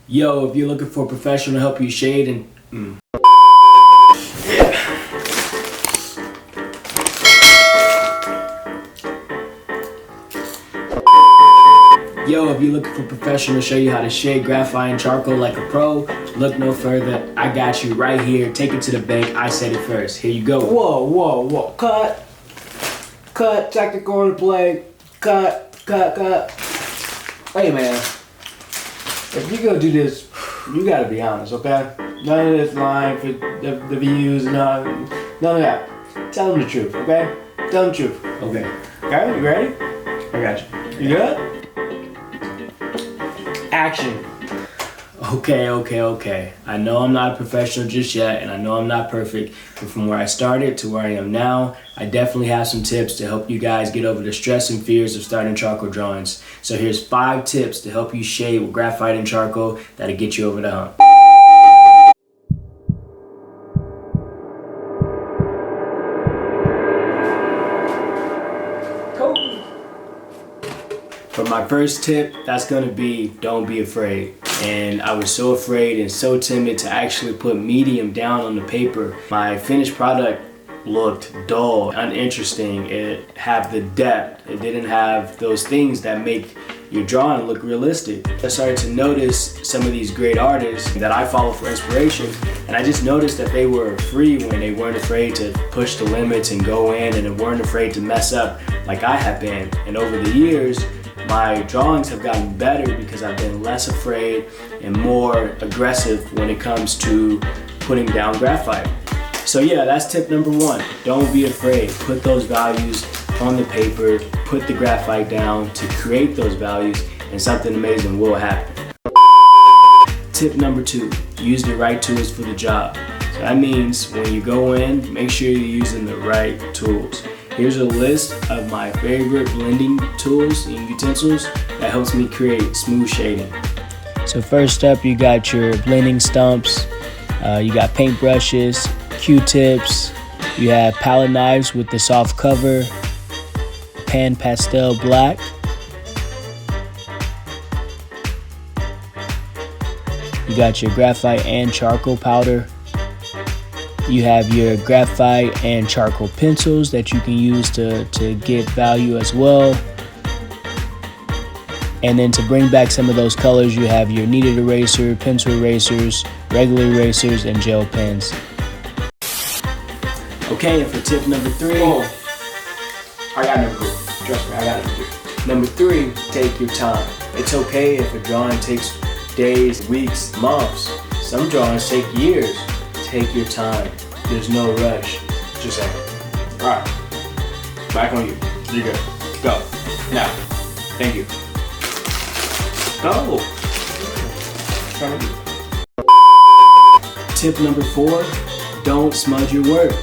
Yo, if you're looking for a professional to help you shade and Yo, if you're looking for a professional to show you how to shade graphite and charcoal like a pro, look no further. I got you right here. Take it to the bank. I said it first. Here you go. Whoa. Cut. Technical on the play. Cut. Hey, man. If you're gonna do this, you gotta be honest, okay? None of this lying for the views, none of that. Tell them the truth, okay? Tell them the truth. Okay. Okay, you ready? I got you. You good? Action. Okay. I know I'm not a professional just yet, and I know I'm not perfect, but from where I started to where I am now, I definitely have some tips to help you guys get over the stress and fears of starting charcoal drawings. So here's 5 tips to help you shade with graphite and charcoal that'll get you over the hump. For my first tip, that's gonna be don't be afraid. And I was so afraid and so timid to actually put medium down on the paper. My finished product looked dull, uninteresting. It had the depth. It didn't have those things that make your drawing look realistic. I started to notice some of these great artists that I follow for inspiration, and I just noticed that they were free when they weren't afraid to push the limits and go in, and they weren't afraid to mess up like I have been. And over the years, my drawings have gotten better because I've been less afraid and more aggressive when it comes to putting down graphite. So yeah, that's tip number 1. Don't be afraid. Put those values on the paper, put the graphite down to create those values, and something amazing will happen. Tip number 2, use the right tools for the job. So that means when you go in, make sure you're using the right tools. Here's a list of my favorite blending tools and utensils that helps me create smooth shading. So first up, you got your blending stumps, you got paint brushes, Q-tips, you have palette knives with the soft cover, pan pastel black, you got your graphite and charcoal powder. You have your graphite and charcoal pencils that you can use to get value as well. And then to bring back some of those colors, you have your kneaded eraser, pencil erasers, regular erasers, and gel pens. Okay, and for tip number 3. I got number 3. Trust me, I got number 3. Number 3, take your time. It's okay if a drawing takes days, weeks, months. Some drawings take years. Take your time. There's no rush. Just a second. Alright. Back on you. You're good. Go. Now. Thank you. Go. Tip number 4, don't smudge your work.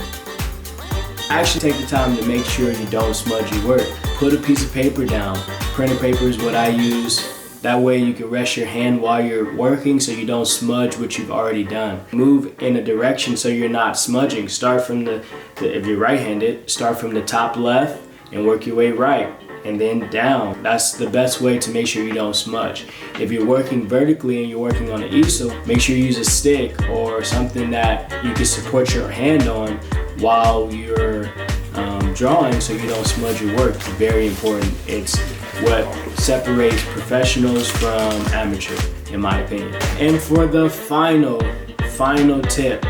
Actually take the time to make sure you don't smudge your work. Put a piece of paper down. Printer paper is what I use. That way you can rest your hand while you're working so you don't smudge what you've already done. Move in a direction so you're not smudging. Start from if you're right-handed, start from the top left and work your way right and then down. That's the best way to make sure you don't smudge. If you're working vertically and you're working on an easel, make sure you use a stick or something that you can support your hand on while you're drawing so you don't smudge your work. It's very important. It's what separates professionals from amateur, in my opinion. And for the final tip,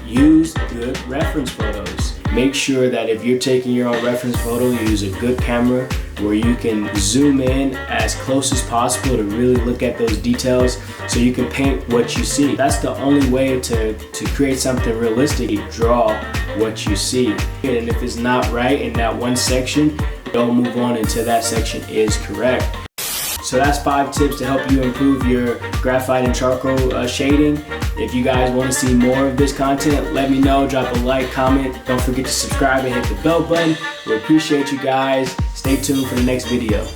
use good reference photos. Make sure that if you're taking your own reference photo, you use a good camera where you can zoom in as close as possible to really look at those details so you can paint what you see. That's the only way to create something realistic. You draw what you see. And if it's not right in that one section, don't move on until that section is correct. So that's 5 tips to help you improve your graphite and charcoal shading. If you guys want to see more of this content, let me know. Drop a like, comment. Don't forget to subscribe and hit the bell button. We appreciate you guys. Stay tuned for the next video.